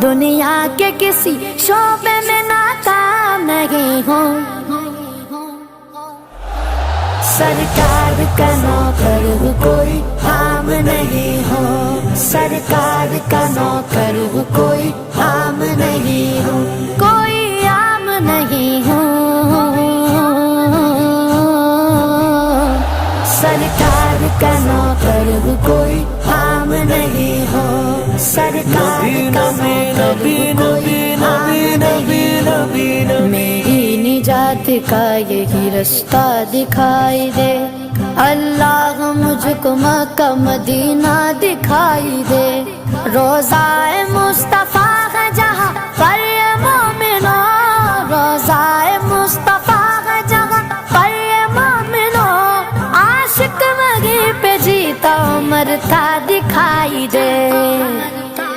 دنیا کے کسی شعبے میں ناکام نہیں ہوں، سرکار کا نوکر ہوں کوئی عام نہیں ہوں، سرکار کا نوکر ہوں کوئی عام نہیں ہوں، کوئی عام نہیں ہوں، سرکار کا نوکر ہوں کوئی عام نہیں ہوں، سرکار کا نوکر ہوں کوئی عام نہیں ہوں۔ میری نجات کا یہی رستہ دکھائی دے، اللہ مجھ کو مکہ مدینہ دکھائی دے، روضہ مصطفیٰ